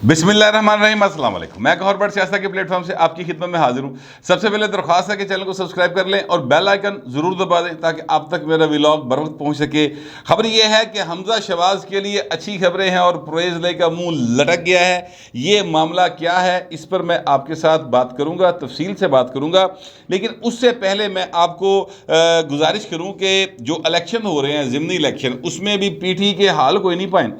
बिस्मिल्लाहिर्रहमानिर्रहीम, अस्सलाम वालेकुम। मैं गौहर बट सियासत के प्लेटफॉर्म से आपकी खिदमत में हाजिर हूँ। सबसे पहले दरख्वास्त है कि चैनल को सब्सक्राइब कर लें और बेल आइकन ज़रूर दबा दें ताकि आप तक मेरा व्लॉग बर वक्त पहुँच सके। खबर यह है कि हमजा शहबाज के लिए अच्छी खबरें हैं और परवेज़ लाई का मुंह लटक गया है। ये मामला क्या है, इस पर मैं आपके साथ बात करूँगा, तफसील से बात करूँगा। लेकिन उससे पहले मैं आपको गुजारिश करूँ कि जो इलेक्शन हो रहे हैं, ज़िमनी इलेक्शन, उसमें भी पीटी के हाल कोई नहीं पाए,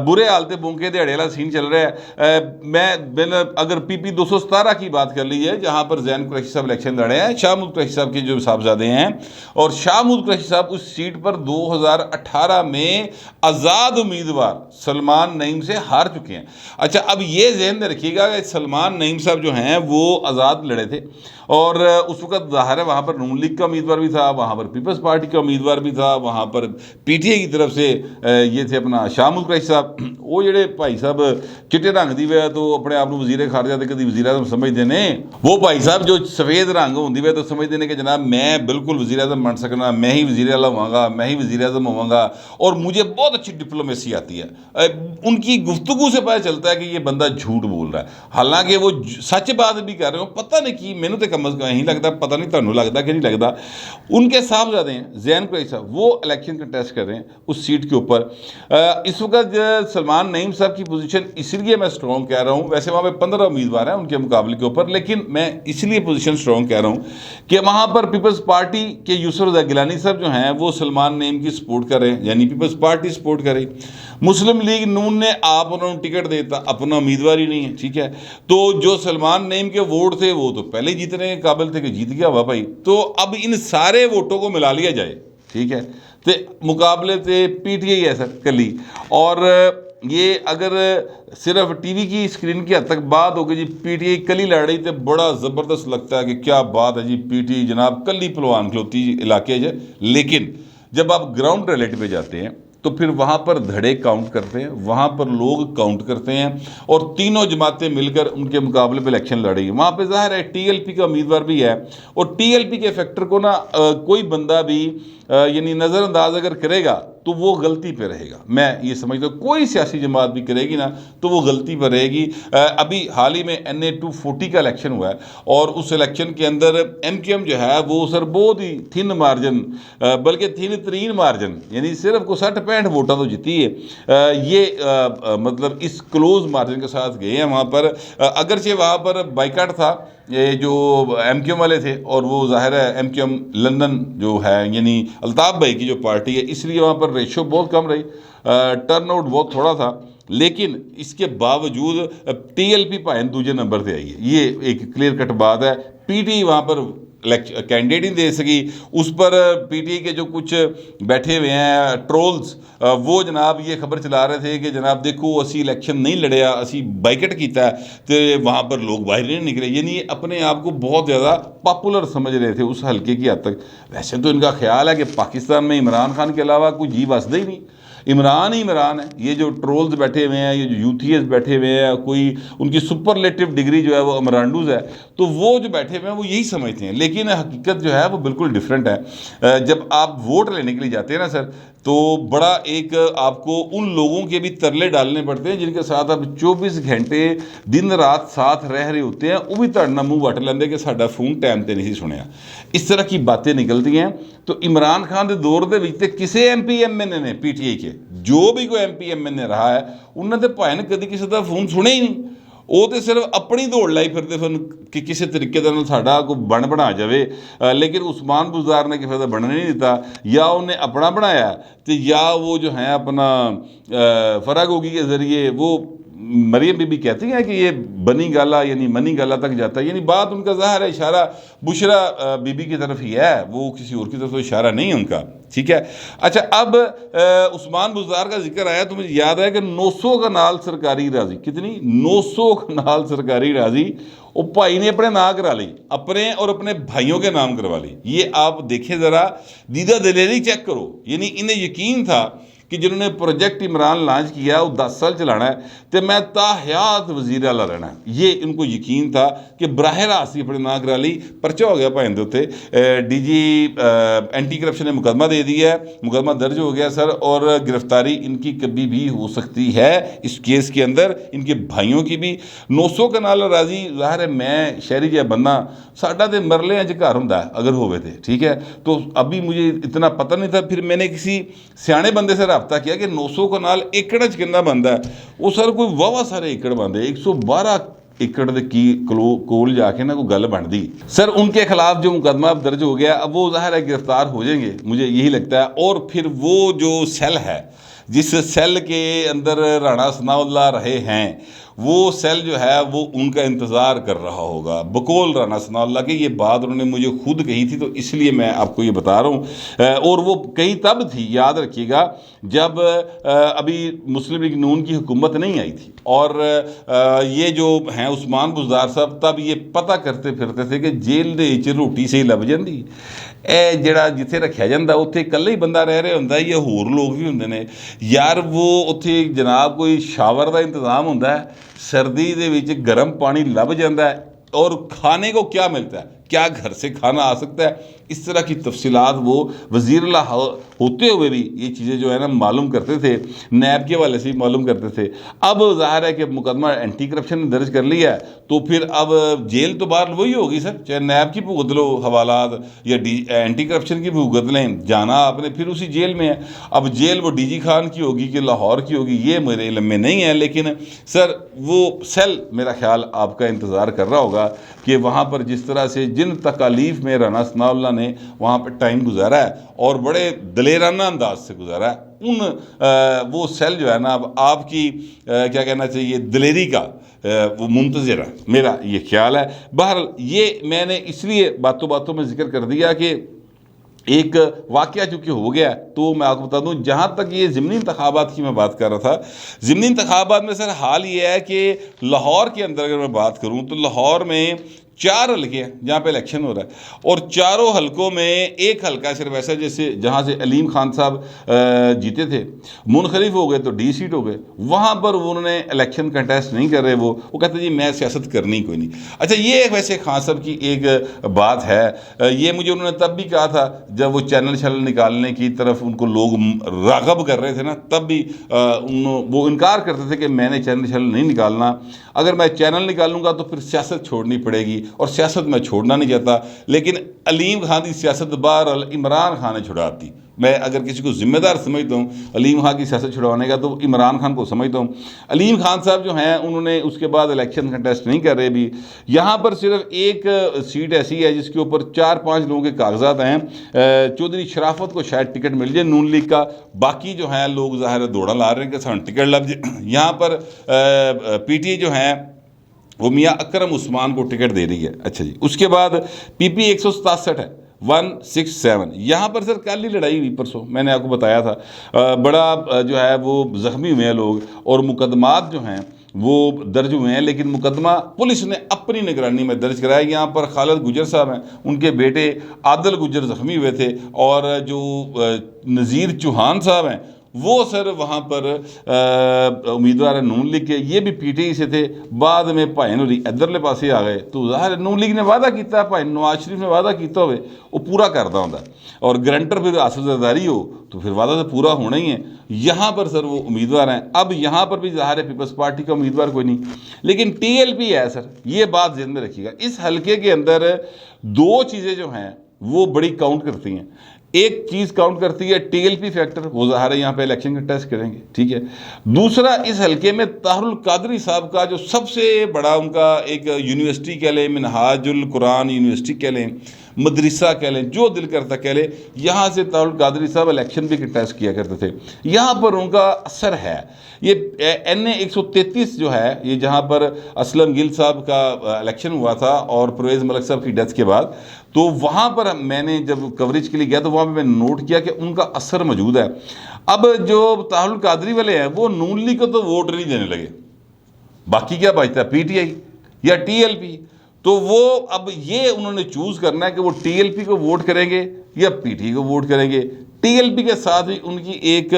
बुरे हालते बूंके दिहाड़े वाला सीन चल रहा है। मैंने अगर पीपी 217 की बात कर ली है, जहां पर जैन कुरैशी साहब इलेक्शन लड़े हैं, शाह महमूद कुरैशी साहब के जो साहबजादे हैं, और शाह महमूद कुरैशी साहब उस सीट पर 2018 में आज़ाद उम्मीदवार सलमान नईम से हार चुके हैं। अच्छा, अब ये जहन में रखिएगा कि सलमान नईम साहब जो हैं वो आज़ाद लड़े थे और उस वक्त ज़ाहिर है वहाँ पर नून लीग का उम्मीदवार भी था, वहाँ पर पीपल्स पार्टी का उम्मीदवार भी था, वहाँ पर पीटीआई की तरफ से ये थे अपना शाह महमूद कुरैशी साहब। वो ਜਿਹੜੇ भाई साहब चिट्टे रंग ਦੀ ਵੇ तो अपने आप वजीरे खारजा ਤੇ कभी वजीर आजम समझते ने, वो भाई साहब जो सफ़ेद रंग होंदी वे तो समझते हैं कि जनाब मैं बिल्कुल वजीर आजम बन सकना, मैं ही वजीर आला होवांगा, मैं ही वजीर आजम होवांगा और मुझे बहुत अच्छी डिप्लोमेसी आती है। उनकी गुफ्तगू से पता चलता है कि ये बंदा झूठ बोल रहा है, हालांकि वो सच बात भी कर रहे हो। पता नहीं कि मैनू तो कम अज़ कम यही लगता, पता नहीं तुहानू लगता कि नहीं लगता। उनके साहबजादे हैं जैन कुरैशी साहब, वो इलेक्शन कंटेस्ट कर रहे हैं उस सीट के ऊपर। इस वक्त सलमान नईम साहब की पोजीशन इसलिए मैं स्ट्रॉन्ग कह रहा हूँ, वैसे वहाँ पे 15 उम्मीदवार हैं उनके मुकाबले के ऊपर, लेकिन मैं इसलिए पोजीशन स्ट्रॉन्ग कह रहा हूँ कि वहाँ पर पीपल्स पार्टी के यूसुफ रज़ा गिलानी साहब जो हैं वो सलमान नईम की सपोर्ट कर रहे हैं, यानी पीपल्स पार्टी सपोर्ट कर रही। मुस्लिम लीग नून ने आप उन्होंने टिकट देता, अपना उम्मीदवार ही नहीं है, ठीक है। तो जो सलमान नईम के वोट थे वो तो पहले ही जीतने के काबिल थे कि जीत गया हुआ भाई। तो अब इन सारे वोटों को मिला लिया जाए, ठीक है, तो मुकाबले से पीटीआई ऐसा कली। और ये अगर सिर्फ टीवी की स्क्रीन की हद तक बात होगी जी पीटीआई कली लड़ रही, तो बड़ा ज़बरदस्त लगता है कि क्या बात है जी, पीटीआई जनाब कली पलवान खलोती इलाके है। लेकिन जब आप ग्राउंड रियलिटी पे जाते हैं तो फिर वहाँ पर धड़े काउंट करते हैं, वहाँ पर लोग काउंट करते हैं और तीनों जमातें मिलकर उनके मुकाबले पे इलेक्शन लड़ी। वहाँ पे ज़ाहिर है टीएलपी का उम्मीदवार भी है और टीएलपी के फैक्टर को ना कोई बंदा भी यानी नज़रअंदाज अगर करेगा तो वो गलती पे रहेगा। मैं ये समझता हूँ कोई सियासी जमात भी करेगी ना तो वो गलती पर रहेगी। अभी हाल ही में NA 240 का इलेक्शन हुआ है और उस इलेक्शन के अंदर MQM जो है वो सर बहुत ही थिन मार्जिन, बल्कि थिन तरीन मार्जिन, यानी सिर्फ को 60-65 वोटा तो जीती है। ये मतलब इस क्लोज मार्जिन के साथ गए हैं वहाँ पर। अगरचे वहाँ पर बाइकाट था, ये जो MQM वाले थे, और वो ज़ाहिर है MQM लंदन जो है यानी अल्ताफ़ भाई की जो पार्टी है, इसलिए वहाँ पर रेशो बहुत कम रही, टर्नआउट बहुत थोड़ा था। लेकिन इसके बावजूद टीएलपी भाई दूजे नंबर पर आई है, ये एक क्लियर कट बात है। पीटीआई वहाँ पर कैंडिडेट ही दे सकी, उस पर पीटीआई के जो कुछ बैठे हुए हैं ट्रोल्स, वो जनाब ये खबर चला रहे थे कि जनाब देखो असी इलेक्शन नहीं लड़िया, असी बाइकट किया, तो वहाँ पर लोग बाहर नहीं निकले, यानी अपने आप को बहुत ज़्यादा पॉपुलर समझ रहे थे उस हल्के की हद तक। वैसे तो इनका ख्याल है कि पाकिस्तान में इमरान खान के अलावा कोई जी बसदा ही नहीं, इमरान ही इमरान है। ये जो ट्रोल्स बैठे हुए हैं, ये जो यूथीएस बैठे हुए हैं, कोई उनकी सुपरलेटिव डिग्री जो है वो अमरांडूज है, तो वो जो बैठे हुए हैं वो यही समझते हैं, लेकिन हकीकत जो है वो बिल्कुल डिफरेंट है। जब आप वोट लेने के लिए जाते हैं ना सर, तो बड़ा एक आपको उन लोगों के भी तरले डालने पड़ते हैं जिनके साथ आप 24 घंटे दिन रात साथ रह रहे होते हैं, वो भी तड़ना मुँह वट लेंगे कि साडा फोन टाइम पर नहीं सुनिया। इस तरह की बातें निकलती हैं। तो इमरान खान के दौर के विच किसी MP MNA ने पीटीआई के जो भी कोई MP MNA रहा है उन्होंने भाई ने कभी किसी का फोन सुने ही नहीं। वो तो सिर्फ अपनी दौड़ लाई फिरते फिर कि किसी तरीके का साडा कोई बन बना जाए, लेकिन उस्मान बुज़दार ने किसी का बनने नहीं दिता, या उन्हें अपना बनाया तो या वो जो है अपना फ़राग होगी के ज़रिए वो मरियम बीबी कहती हैं कि ये बनी गाला यानी मनी गाला तक जाता है, यानी बात उनका ज़ाहिर है इशारा बुशरा बीबी की तरफ ही है, वो किसी और की तरफ तो इशारा नहीं है उनका, ठीक है। अच्छा, अब उस्मान बुज़दार का जिक्र आया तो मुझे याद है कि 900 कनाल सरकारी राजी, कितनी 900 कनाल सरकारी राजी वो भाई ने अपने नाम करा ली, अपने और अपने भाइयों के नाम करवा ली। ये आप देखें ज़रा, दीदा दलेरी चेक करो, यानी इन्हें यकीन था कि जिन्होंने प्रोजेक्ट इमरान लॉन्च किया वो 10 साल चलाना है तो मैं ताहयात वजीर आला रहना है, ये इनको यकीन था कि बराह रास्त अपने ना करा ली, पर्चा हो गया भाई उत्ते DG एंटी करप्शन ने मुकदमा दे दिया है, मुकदमा दर्ज हो गया सर, और गिरफ्तारी इनकी कभी भी हो सकती है इस केस के अंदर, इनके भाइयों की भी। 900 कनाल राजी ज़ाहिर है मैं शहरी जहा बंदा, साडा तो मरले घर होंदा अगर होवे थे, ठीक है। तो अभी मुझे इतना पता नहीं था, फिर मैंने किसी सियाने बंदे से रब्ता किया कि 900 कनाल एकड़ च कितना बनता है। वो सर कोई वावा सारे एकड़ बनते, 112 एकड़ की कोल जाके ना कोई गल बनती सर। उनके खिलाफ जो मुकदमा अब दर्ज हो गया, अब वो ज़ाहिर है गिरफ्तार हो जाएंगे, मुझे यही लगता है। और फिर वो जो सेल है, जिस सेल के अंदर राणा सनाउल्लाह रहे हैं, वो सेल जो है वो उनका इंतज़ार कर रहा होगा। बकौल राणा सनाउल्लाह की ये बात उन्होंने मुझे खुद कही थी, तो इसलिए मैं आपको ये बता रहा हूँ। और वो कही तब थी, याद रखिएगा, जब अभी मुस्लिम लीग नून की हुकूमत नहीं आई थी, और ये जो हैं उस्मान बुज़दार साहब तब ये पता करते फिरते थे कि जेल दे विच रोटी सही लभ जाती, ਇਹ ਜਿਹੜਾ ਜਿੱਥੇ ਰੱਖਿਆ ਜਾਂਦਾ ਉੱਥੇ ਇਕੱਲਾ ਹੀ ਬੰਦਾ ਰਹਿ ਰਿਹਾ ਹੁੰਦਾ ਜਾਂ ਹੋਰ ਲੋਕ ਵੀ ਹੁੰਦੇ ਨੇ ਯਾਰ। ਉਹ ਉੱਥੇ ਜਨਾਬ ਕੋਈ ਸ਼ਾਵਰ ਦਾ ਇੰਤਜ਼ਾਮ ਹੁੰਦਾ ਹੈ, ਸਰਦੀ ਦੇ ਵਿੱਚ गर्म पानी लभ जाता है, और खाने को क्या मिलता है, क्या घर से खाना आ सकता है, इस तरह की तफसीलात वो वज़ीर आला होते हुए भी ये चीज़ें जो है ना मालूम करते थे, नैब के हवाले से भी मालूम करते थे। अब ज़ाहिर है कि मुकदमा एंटी करप्शन ने दर्ज कर लिया है, तो फिर अब जेल तो बाहर वही होगी सर, चाहे नैब की भुगत लो हवालात या एंटी करप्शन की भुगत लें, जाना आपने फिर उसी जेल में है। अब जेल वो DG खान की होगी कि लाहौर की होगी, ये मेरे इल्म में नहीं है, लेकिन सर वो सेल मेरा ख्याल आपका इंतज़ार कर रहा होगा कि वहाँ पर जिस तरह से जिन तकालीफ में राणा सनाउल्लाह ने वहाँ पर टाइम गुजारा है और बड़े दलेराना अंदाज से गुजारा है, उन वो सेल जो है ना अब आपकी क्या कहना चाहिए दलेरी का वो मुंतज़िर है, मेरा ये ख्याल है। बहरहाल ये मैंने इसलिए बातों बातों में जिक्र कर दिया कि एक वाक़या चूँकि हो गया, तो मैं आपको बता दूं, जहाँ तक ये ज़िमनी इंतखाबात की मैं बात कर रहा था, ज़िमनी इंतखाबात में सर हाल ये है कि लाहौर के अंदर अगर मैं बात करूँ तो लाहौर में 4 हल्के हैं जहाँ पे इलेक्शन हो रहा है, और चारों हलकों में एक हल्का सिर्फ ऐसा जैसे जहाँ से अलीम खान साहब जीते थे, मुनखलिफ हो गए तो D सीट हो गए, वहाँ पर उन्होंने इलेक्शन कंटेस्ट नहीं कर रहे। वो कहते जी मैं सियासत करनी कोई नहीं। अच्छा, ये वैसे खान साहब की एक बात है, ये मुझे उन्होंने तब भी कहा था जब वो चैनल शैनल निकालने की तरफ उनको लोग राग़ब कर रहे थे ना, तब भी वो इनकार करते थे कि मैंने चैनल शैनल नहीं निकालना, अगर मैं चैनल निकालूंगा तो फिर सियासत छोड़नी पड़ेगी, और सियासत मैं छोड़ना नहीं चाहता। लेकिन अलीम खान की सियासत बहरहाल इमरान खान ने छुड़ा दी। मैं अगर किसी को ज़िम्मेदार समझता हूँ अलीम खान की सियासत छुड़वाने का, तो इमरान खान को समझता हूँ। अलीम खान साहब जो हैं उन्होंने उसके बाद इलेक्शन कंटेस्ट नहीं कर रहे भी। यहाँ पर सिर्फ एक सीट ऐसी है जिसके ऊपर 4-5 लोगों के कागजात हैं, चौधरी शराफत को शायद टिकट मिल जाए नून लीग का, बाकी जो हैं लोग ज़ाहिर दौड़ा ला रहे हैं कि टिकट लग जाए। यहाँ पर PTI जो हैं वो मियाँ अकरम उस्मान को टिकट दे रही है। अच्छा जी, उसके बाद PP 167 है 167, यहाँ पर सर कल ही लड़ाई हुई, परसों मैंने आपको बताया था, बड़ा जो है वो ज़ख्मी हुए हैं लोग, और मुकदमात जो हैं वो दर्ज हुए हैं, लेकिन मुकदमा पुलिस ने अपनी निगरानी में दर्ज कराया। यहाँ पर खालिद गुजर साहब हैं, उनके बेटे आदिल गुजर ज़ख्मी हुए थे, और जो नज़ीर चौहान साहब हैं वो सर वहाँ पर उम्मीदवार नून लीग के, ये भी PTI से थे, बाद में भाई नूरी इधरले पासे आ गए। तो ज़ाहिर नून लीग ने वादा किया, भाई नवाज शरीफ ने वादा किया होवे वो पूरा करता होंदा, और गारंटर फिर आसदारी हो तो फिर वादा तो पूरा होना ही है। यहाँ पर सर वो उम्मीदवार हैं। अब यहाँ पर भी ज़ाहिर है पीपल्स पार्टी का उम्मीदवार कोई नहीं, लेकिन TLP है सर, ये बात ज़हन में रखिएगा। इस हल्के के अंदर 2 चीज़ें जो हैं वो बड़ी काउंट करती हैं। एक चीज़ काउंट करती है TLP फैक्टर, वो ज़ाहिर है यहाँ पे इलेक्शन कंटेस्ट करेंगे, ठीक है। दूसरा, इस हल्के में ताहरुल कादरी साहब का जो सबसे बड़ा उनका एक यूनिवर्सिटी कह लें, मिनहाजुल कुरान यूनिवर्सिटी कह लें, मदरसा कह लें, जो दिल करता कह लें, यहाँ से ताहुल कादरी साहब इलेक्शन भी कंटेस्ट किया करते थे। यहाँ पर उनका असर है। ये NA 133 जो है, ये जहाँ पर असलम गिल साहब का इलेक्शन हुआ था और परवेज़ मलिक साहब की डेथ के बाद, तो वहाँ पर मैंने जब कवरेज के लिए गया तो वहाँ पर मैंने नोट किया कि उनका असर मौजूद है। अब जो ताहुल कादरी वाले हैं वो नून लीग को तो वोट नहीं देने लगे, बाकी क्या बचता है, PTI या TLP। तो वो अब ये उन्होंने चूज़ करना है कि वो TLP को वोट करेंगे या PTI को वोट करेंगे। TLP के साथ भी उनकी एक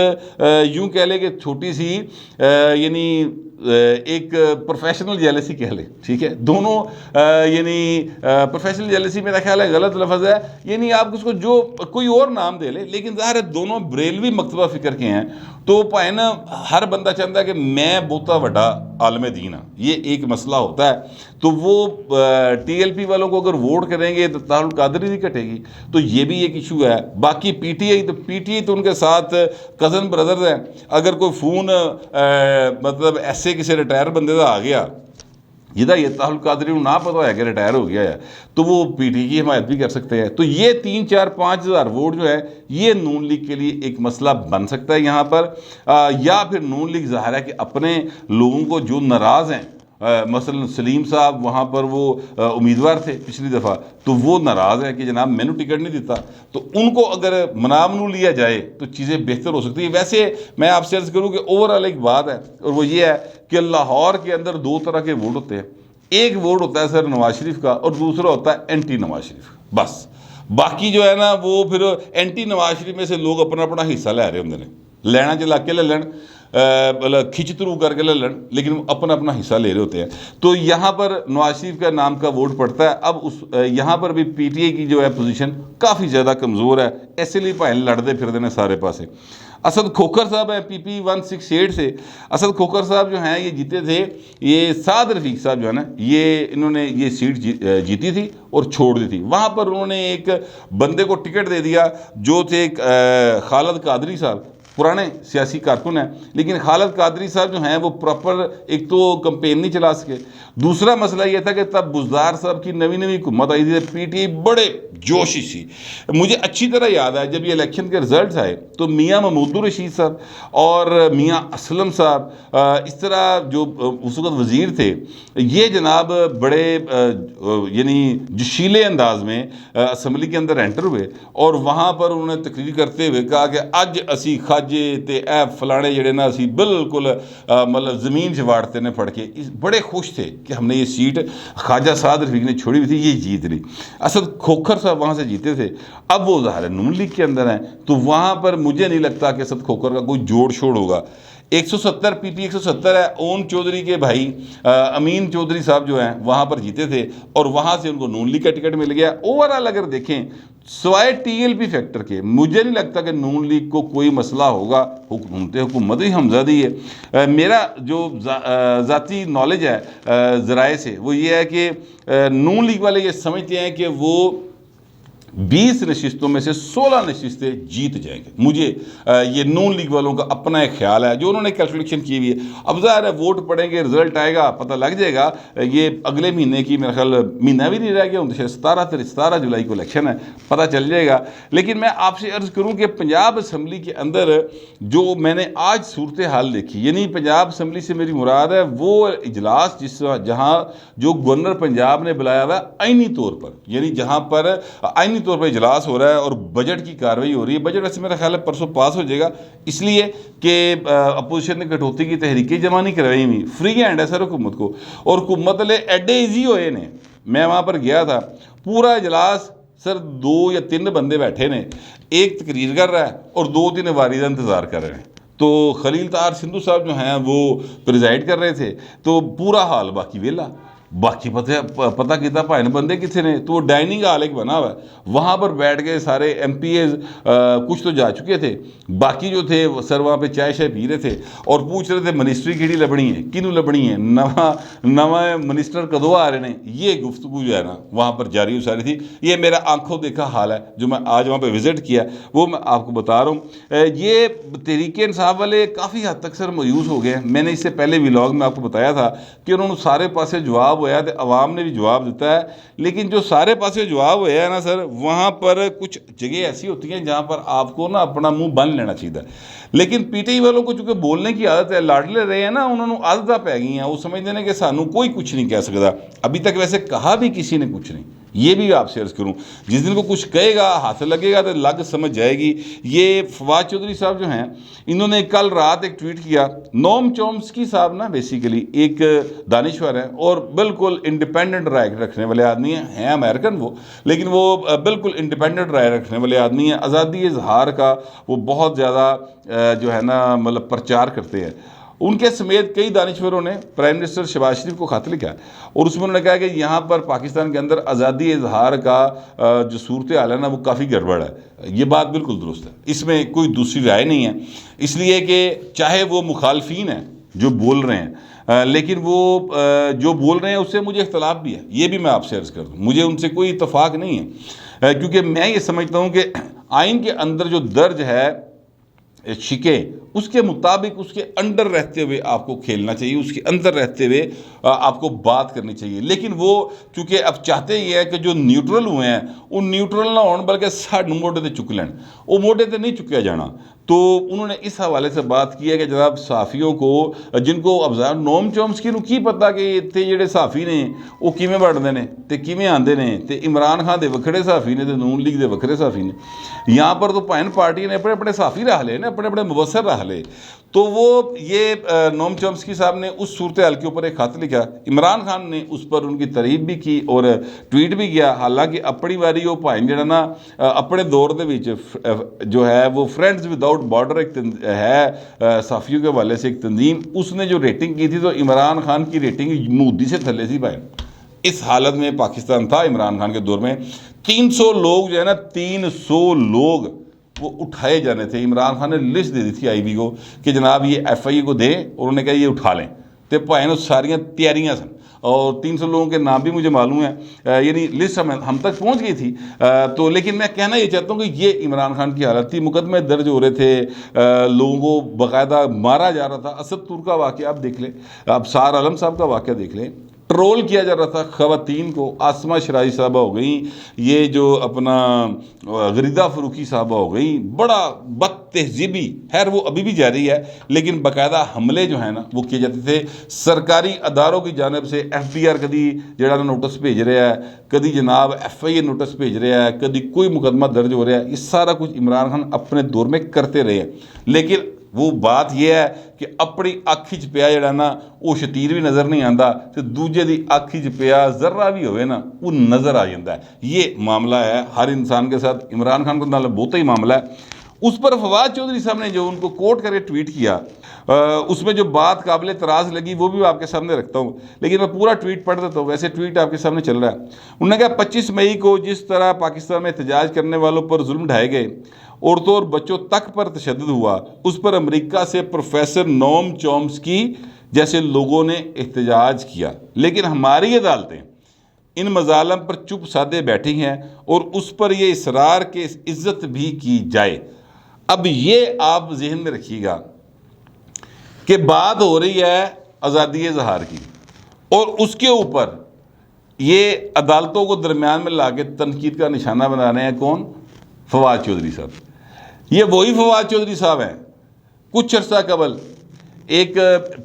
यूं कह लें कि छोटी सी यानी एक प्रोफेशनल जेलसी कह लें, ठीक है। दोनों यानी प्रोफेशनल जेलसी मेरा ख्याल है गलत लफ्ज़ है, यानी आप उसको जो कोई और नाम दे ले, लेकिन ज़ाहिर है दोनों बरेलवी मकतबा फ़िक्र के हैं। तो भाई ना हर बंदा चाहता है कि मैं बहुता वड्डा आलम दीन हाँ, ये एक मसला होता है। तो वो TLP वालों को अगर वोट करेंगे तो तारुल कादरी नहीं कटेगी, तो ये भी एक इशू है। बाकी PTI तो उनके साथ कज़न ब्रदर्स हैं। अगर कोई फ़ोन मतलब ऐसे किसी रिटायर बंदे का आ गया जिदा ये तारुल कादरी को ना पता है कि रिटायर हो गया है, तो वो PTI की हिमायत भी कर सकते हैं। तो ये 3-4-5 हज़ार वोट जो है ये नून लीग के लिए एक मसला बन सकता है यहाँ पर। या फिर नून लीग ज़ाहिर है कि अपने लोगों को जो नाराज़ हैं, मसलन सलीम साहब वहाँ पर वो उम्मीदवार थे पिछली दफ़ा, तो वो नाराज़ है कि जनाब मैंने टिकट नहीं देता, तो उनको अगर मनामनू लिया जाए तो चीज़ें बेहतर हो सकती है। वैसे मैं आपसे अर्ज़ करूँ कि ओवरऑल एक बात है, और वो ये है कि लाहौर के अंदर 2 तरह के वोट होते हैं। एक वोट होता है सर नवाज शरीफ का, और दूसरा होता है एंटी नवाज शरीफ। बस बाकी जो है ना वो फिर एंटी नवाज शरीफ में से लोग अपना अपना हिस्सा लै रहे होंगे ने, लैना चला के ले लैन, मतलब खिंच थरू करके ले लैन, लेकिन अपना अपना हिस्सा ले रहे होते हैं। तो यहाँ पर नवाज शरीफ का नाम का वोट पड़ता है। अब उस यहाँ पर भी PTI की जो है पोजीशन काफ़ी ज़्यादा कमज़ोर है, इसलिए भाई लड़ते फिरते हैं सारे पासे। असद खोखर साहब हैं PP 168 से। असद खोखर साहब जो हैं ये जीते थे, ये साद रफीक साहब जो है ना ये इन्होंने ये सीट जीती थी और छोड़ दी थी। वहाँ पर उन्होंने एक बंदे को टिकट दे दिया जो थे खालिद कादरी साहब, पुराने सियासी कारकुन हैं, लेकिन खालिद कादरी साहब जो हैं वो प्रॉपर एक तो कंपेन नहीं चला सके। दूसरा मसला ये था कि तब बुज़दार साहब की नवी हुकूमत आई थी, PTI बड़े जोशी सी। मुझे अच्छी तरह याद है जब ये इलेक्शन के रिजल्ट आए तो मियाँ महमूदुर रशीद साहब और मियाँ असलम साहब, इस तरह जो उस वक्त वज़ीर थे, ये जनाब बड़े यानी जोशीले अंदाज में असम्बली के अंदर एंटर हुए और वहाँ पर उन्होंने तकरीर करते हुए कहा कि अज असी खाजे ते ए फलाने जड़े ना असी बिल्कुल मतलब ज़मीन जवाड़ते ने फड़ के। बड़े खुश थे कि हमने ये सीट ख्वाजा साद रफीक ने छोड़ी हुई थी, ये जीत ली। असद खोखर साहब वहाँ से जीते थे, अब वो ज़ाहिर नून लीग के अंदर हैं, तो वहाँ पर मुझे नहीं लगता कि असद खोखर का कोई जोड़ शोड़ होगा। 170 PP 170 है। ओन चौधरी के भाई अमीन चौधरी साहब जो हैं वहाँ पर जीते थे और वहाँ से उनको नून लीग का टिकट मिल गया। ओवरऑल अगर देखें सवाए TLP फैक्टर के मुझे नहीं लगता कि नून लीग को कोई मसला होगा। हुकूमत ही हमजादी है। मेरा जो ज़ाती नॉलेज है ज़राए से वो ये है कि नून लीग वाले ये समझते हैं कि वो 20 नशिस्तों में से 16 नशिस्तें जीत जाएंगे। मुझे ये नून लीग वालों का अपना एक ख्याल है जो उन्होंने कैलकुलेशन की हुई है। अब ज़ाहिर है वोट पड़ेंगे, रिजल्ट आएगा, पता लग जाएगा। ये अगले महीने की मेरा ख्याल महीना भी नहीं रह गया, 17 जुलाई को इलेक्शन है, पता चल जाएगा। लेकिन मैं आपसे अर्ज़ करूँ कि पंजाब असम्बली के अंदर जो मैंने आज सूरत हाल देखी, यानी पंजाब असम्बली से मेरी मुराद है वो इजलास जहाँ जो गवर्नर पंजाब ने बुलाया हुआ आइनी तौर पर, यानी जहाँ पर आइनी तौर पर इजलास हो रहा है और बजट की कार्रवाई हो रही है। बजट वैसे मेरा ख्याल है परसों पास हो जाएगा, इसलिए कि अपोजिशन ने कटौती की तहरीकें जमा नहीं करवाई हुई, फ्री हैंड है सर हुकूमत को, और हुकूमत ले एडे ईजी होए ने। मैं वहाँ पर गया था, पूरा इजलास सर 2 या 3 बंदे बैठे ने, एक तकरीर कर रहा है और 2-3 वारी का इंतज़ार कर रहे हैं। तो खलील तार सिंधु साहब जो हैं वो प्रिजाइड कर रहे थे, तो पूरा हाल बाकी वेला। बाकी पता किया भाई बंदे कितने ने, तो वो डाइनिंग हॉल एक बना हुआ है, वहाँ पर बैठ गए सारे MPs। कुछ तो जा चुके थे, बाकी जो थे वो सर वहाँ पे चाय शाय पी रहे थे और पूछ रहे थे मिनिस्ट्री किहड़ी लभनी है, किनू लभनी है, नवा मिनिस्टर कदों आ रहे हैं। ये गुफ्तगू जो है ना वहाँ पर जारी हो सारी थी। ये मेरा आंखों देखा हाल है जो मैं आज वहाँ पर विज़िट किया, वो मैं आपको बता रहा हूँ। ये तहरीक इंसाफ वाले काफ़ी हद तक सर मायूस हो गए। मैंने इससे पहले व्लॉग में आपको बताया था कि उन्होंने सारे पासे जवाब होया तो अवाम ने भी जवाब देता है, लेकिन जो सारे पासे जवाब होया है ना सर, वहाँ पर कुछ जगह ऐसी होती हैं जहाँ पर आपको ना अपना मुंह बंद लेना चाहिए। लेकिन PTI वालों को चूँकि बोलने की आदत है, लाडले रहे हैं ना, उन्होंने आदत पै गई हैं, वो समझते हैं कि सानू कोई कुछ नहीं कह सकता। अभी तक वैसे कहा भी किसी ने कुछ नहीं, ये भी आपसे अर्ज़ करूँ, जिस दिन को कुछ कहेगा हाथ लगेगा तो लग समझ जाएगी। ये फवाद चौधरी साहब जो हैं, इन्होंने कल रात एक ट्वीट किया। नोम चोम्स्की साहब ना बेसिकली एक दानिश्वर हैं और बिल्कुल इंडिपेंडेंट राय रखने वाले आदमी हैं अमेरिकन वो, लेकिन वो बिल्कुल इंडिपेंडेंट राय रखने वाले आदमी हैं। आज़ादी इजहार का वो बहुत ज़्यादा जो है ना मतलब प्रचार करते हैं। उनके समेत कई दानिश्वरों ने प्राइम मिनिस्टर शहबाज शरीफ को खत लिखा और उसमें उन्होंने कहा कि यहाँ पर पाकिस्तान के अंदर आज़ादी इजहार का जो सूरत हाल है ना वो काफ़ी गड़बड़ है। ये बात बिल्कुल दुरुस्त है, इसमें कोई दूसरी राय नहीं है। इसलिए कि चाहे वो मुखालफीन हैं जो बोल रहे हैं, लेकिन वो जो बोल रहे हैं उससे मुझे इख्तलाफ भी है, ये भी मैं आपसे अर्ज़ कर दूँ। मुझे उनसे कोई इतफाक़ नहीं है, क्योंकि मैं ये समझता हूँ कि आइन के अंदर जो दर्ज है शिके, उसके मुताबिक उसके अंडर रहते हुए आपको खेलना चाहिए, उसके अंदर रहते हुए आपको बात करनी चाहिए। लेकिन वो चूँकि अब चाहते ही है कि जो न्यूट्रल हुए हैं वो न्यूट्रल ना होने बल्कि साढ़ मोटे से चुक लें, वो मोटे से नहीं चुकया जाना। तो उन्होंने इस हवाले से बात की है कि जनाब सहाफ़ियों को जिनको ऑब्जर्व नोम चोम्स्की नूं की पता कि इत्थे जिहड़े सहाफ़ी ने वो किवें बढ़दे ने ते किवें आंदे ने, ते इमरान खान दे वखरे सहाफ़ी ने ते नून लीग दे वखरे सहाफ़ी ने। यहाँ पर तो भाइन पार्टी ने अपने अपने सहाफ़ी रख ले ने, अपने अपने मुबसर रख ले। तो वो ये नोम चोम्स्की साहब ने उस सूरत हाल के ऊपर एक खत लिखा। इमरान खान ने उस पर उनकी तारीफ भी की और ट्वीट भी किया। हालांकि अपनी बारी वो भाई जरा ना अपने दौर दे विच जो है वो फ्रेंड्स विदाउट बॉर्डर एक है सहाफ़ियों के हवाले से एक तंजीम, उसने जो रेटिंग की थी तो इमरान खान की रेटिंग मोदी से थले थी भाई। इस हालत में पाकिस्तान था इमरान खान के दौर में। 300 लोग जो है ना 300 लोग वो उठाए जाने थे। इमरान खान ने लिस्ट दे दी थी IB को कि जनाब ये FI को दें, और उन्होंने कहा ये उठा लें। तो भाई सारियाँ तैयारियाँ सन और 300 लोगों के नाम भी मुझे मालूम है, यानी लिस्ट हम तक पहुंच गई थी। तो लेकिन मैं कहना ये चाहता हूँ कि ये इमरान खान की हालत थी। मुकदमे दर्ज हो रहे थे, लोगों को बाकायदा मारा जा रहा था। असद तुर का वाक़या आप देख लें, आप सार आलम साहब का वाक़या देख लें, ट्रोल किया जा रहा था ख़वातीन को। आसमा शराई साहबा हो गई, ये जो अपना गरीदा फ़रूकी साहबा हो गई, बड़ा बदतहज़ीबी, खैर वो अभी भी जारी है, लेकिन बाकायदा हमले जो है ना वो किए जाते थे सरकारी अदारों की जानब से। FBR कभी जरा नोटिस भेज रहा है, कभी जनाब FIA नोटिस भेज रहा है, कभी कोई मुकदमा दर्ज हो रहा है। ये सारा कुछ इमरान खान अपने दौर में करते रहे हैं। लेकिन वो बात यह है कि अपनी अखी च पिया जड़ा ना वो शतीर भी नज़र नहीं आता, तो दूजे की अखी च पिया जर्रा भी होवे ना वो नज़र आ जाता है। ये मामला है हर इंसान के साथ, इमरान खान को नाल बहुत ही मामला है। उस पर फवाद चौधरी साहब ने जो उनको कोट करके ट्वीट किया, उसमें जो बात काबिल तराज़ लगी वो भी आपके सामने रखता हूँ, लेकिन मैं पूरा ट्वीट पढ़ देता हूँ। वैसे ट्वीट आपके सामने चल रहा है। उन्होंने कहा 25 मई को जिस तरह पाकिस्तान में एहतजाज करने वालों पर जुल्म ढाए गए, औरतों और बच्चों तक पर तशद्दुद हुआ, उस पर अमेरिका से प्रोफेसर नोम चोम्स्की जैसे लोगों ने एहतजाज किया, लेकिन हमारी अदालतें इन मजालम पर चुप साधे बैठी हैं और उस पर यह इसरार के इज़्ज़त भी की जाए। अब ये आप जहन में रखिएगा कि बात हो रही है आज़ादी इज़हार की, और उसके ऊपर ये अदालतों को दरमियान में ला के तनकीद का निशाना बना रहे हैं कौन? फवाद चौधरी साहब। ये वही फवाद चौधरी साहब हैं। कुछ अर्सा कबल एक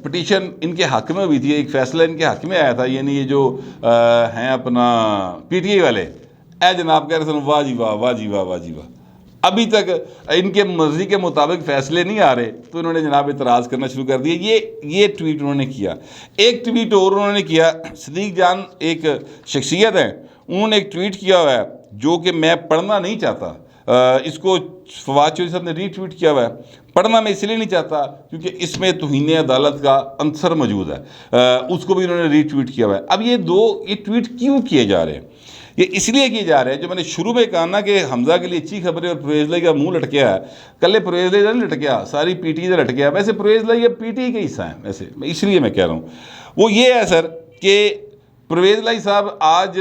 पिटीशन इनके हक़ में हुई थी, एक फ़ैसला इनके हक़ में आया था, यानी ये जो हैं अपना PTI वाले, ए जनाब कह रहे थे वाह जी वाह, वाह जी वाह, वाह जी वाह। अभी तक इनके मर्ज़ी के मुताबिक फ़ैसले नहीं आ रहे, तो इन्होंने जनाब इतराज़ करना शुरू कर दिया। ये ट्वीट उन्होंने किया। एक ट्वीट और उन्होंने किया, सदीक जान एक शख्सियत है, उन्होंने एक ट्वीट किया हुआ है जो कि मैं पढ़ना नहीं चाहता। इसको फवाद चौधरी साहब ने रीट्वीट किया हुआ है। पढ़ना मैं इसलिए नहीं चाहता क्योंकि इसमें तौहीन अदालत का अंसर मौजूद है। उसको भी उन्होंने रीट्वीट किया हुआ है। अब ये ट्वीट क्यों किए जा रहे हैं? ये इसलिए किए जा रहे हैं, जो मैंने शुरू में कहा ना कि हमजा के लिए अच्छी खबर है और परवेज़ लाई का मुंह लटकिया है। कल परवेज़ लाई नहीं लटकिया, सारी PTI से लटकिया। वैसे परवेज़ लाई अब PTI का हिस्सा है, वैसे इसलिए मैं कह रहा हूँ। वो ये है सर कि परवेज़ लाई साहब आज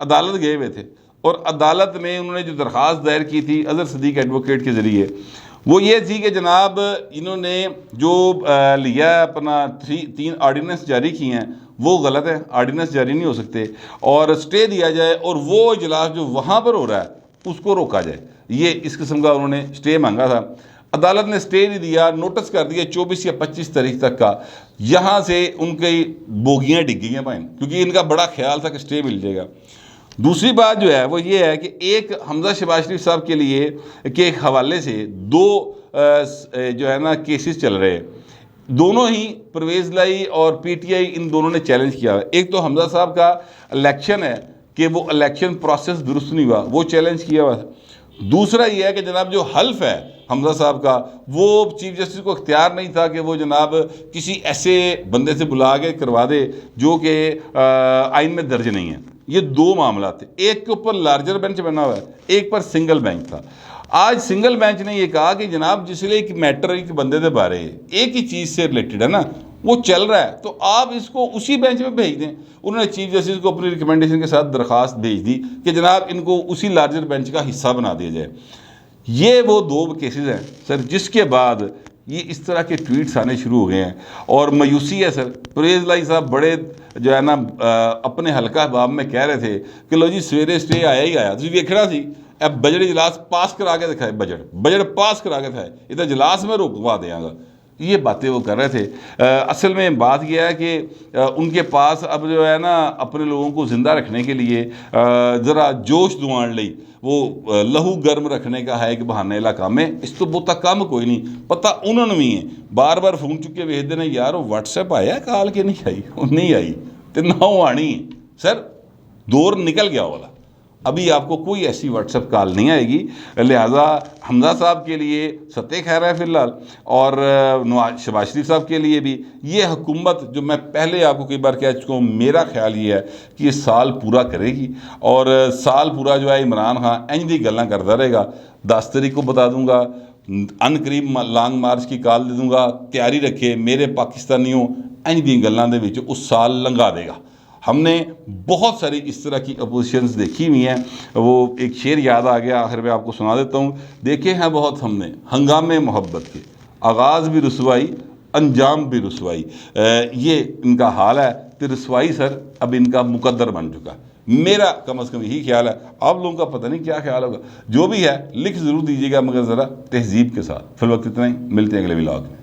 अदालत गए हुए थे और अदालत में उन्होंने जो दरख्वास्त दायर की थी अज़हर सदीक एडवोकेट के ज़रिए, वो ये थी कि जनाब इन्होंने जो लिया अपना 3 आर्डीनेंस जारी किए हैं वो गलत है, आर्डीनेंस जारी नहीं हो सकते, और स्टे दिया जाए और वो इजलास जो वहाँ पर हो रहा है उसको रोका जाए। ये इस किस्म का उन्होंने स्टे मांगा था। अदालत ने स्टे नहीं दिया, नोटिस कर दिया 24 या 25 तारीख तक का। यहाँ से उनकी बोगियाँ डिग गई हैं भाई, क्योंकि इनका बड़ा ख्याल था कि स्टे मिल जाएगा। दूसरी बात जो है वो ये है कि एक हमजा शहबाज शरीफ साहब के लिए के हवाले से दो जो है ना केसेस चल रहे हैं, दोनों ही परवेज़ लाई और पीटीआई इन दोनों ने चैलेंज किया है। एक तो हमजा साहब का इलेक्शन है कि वो इलेक्शन प्रोसेस दुरुस्त नहीं हुआ, वो चैलेंज किया हुआ है। दूसरा ये है कि जनाब जो हल्फ है हमजा साहब का, वो चीफ जस्टिस को इख्तियार नहीं था कि वो जनाब किसी ऐसे बंदे से बुला के करवा दे जो कि आइन में दर्ज नहीं है। ये दो मामला थे, एक के ऊपर लार्जर बेंच बना हुआ है, एक पर सिंगल बेंच था। आज सिंगल बेंच ने ये कहा कि जनाब जिसलिए एक मैटर एक बंदे के बारे एक ही चीज़ से रिलेटेड है ना, वो चल रहा है, तो आप इसको उसी बेंच में भेज दें। उन्होंने चीफ जस्टिस को अपनी रिकमेंडेशन के साथ दरख्वास्त भेज दी कि जनाब इनको उसी लार्जर बेंच का हिस्सा बना दिया जाए। ये वो दो केसेस हैं सर, जिसके बाद ये इस तरह के ट्वीट्स आने शुरू हो गए हैं और मायूसी है सर। परवेज़ लाई साहब बड़े जो है ना अपने हल्का बाब में कह रहे थे कि लो जी सवेरे स्टे आया ही आया, तुम वेखना सी अब बजट इजलास पास करा के दिखाए, बजट पास करा के दिखाए, इधर इजलास में रोकवा देंगे। ये बातें वो कर रहे थे। असल में बात यह है कि उनके पास अब जो है ना अपने लोगों को ज़िंदा रखने के लिए ज़रा जोश दुआन ली, वो लहू गर्म रखने का है कि बहाने इलाका में इस तो बहुता कम कोई नहीं पता उन्होंने भी है। बार बार फोन चुके वेख देने यार वो व्हाट्सएप आया काल के नहीं आई, वो नहीं आई तो ना वो आनी है सर, दौर निकल गया वाला। अभी आपको कोई ऐसी व्हाट्सएप कॉल नहीं आएगी। लिहाजा हमजा साहब के लिए सत्य खैर है फ़िलहाल, और शहबाज शरीफ साहब के लिए भी ये हुकूमत, जो मैं पहले आपको कई बार कह चुका हूँ, मेरा ख्याल ये है कि ये साल पूरा करेगी और साल पूरा जो है इमरान खान इंज दी गल्लां करता रहेगा। 10 तारीख को बता दूंगा, अनकरीब लॉन्ग मार्च की कॉल दे दूंगा, तैयारी रखे मेरे पाकिस्तानियों, इंज दी गल्लां दे विच उस साल लंघा देगा। हमने बहुत सारी इस तरह की अपोजिशंस देखी हुई हैं। वो एक शेर याद आ गया, आखिर में आपको सुना देता हूँ। देखे हैं बहुत हमने हंगामे मोहब्बत के, आगाज़ भी रुसवाई अंजाम भी रुसवाई। ये इनका हाल है, तो रुसवाई सर अब इनका मुकद्दर बन चुका। मेरा कम अज़ कम यही ख्याल है, आप लोगों का पता नहीं क्या ख्याल होगा। जो भी है लिख ज़रूर दीजिएगा, मगर ज़रा तहज़ीब के साथ। फिलवक्त इतना ही, मिलते हैं अगले व्लॉग में।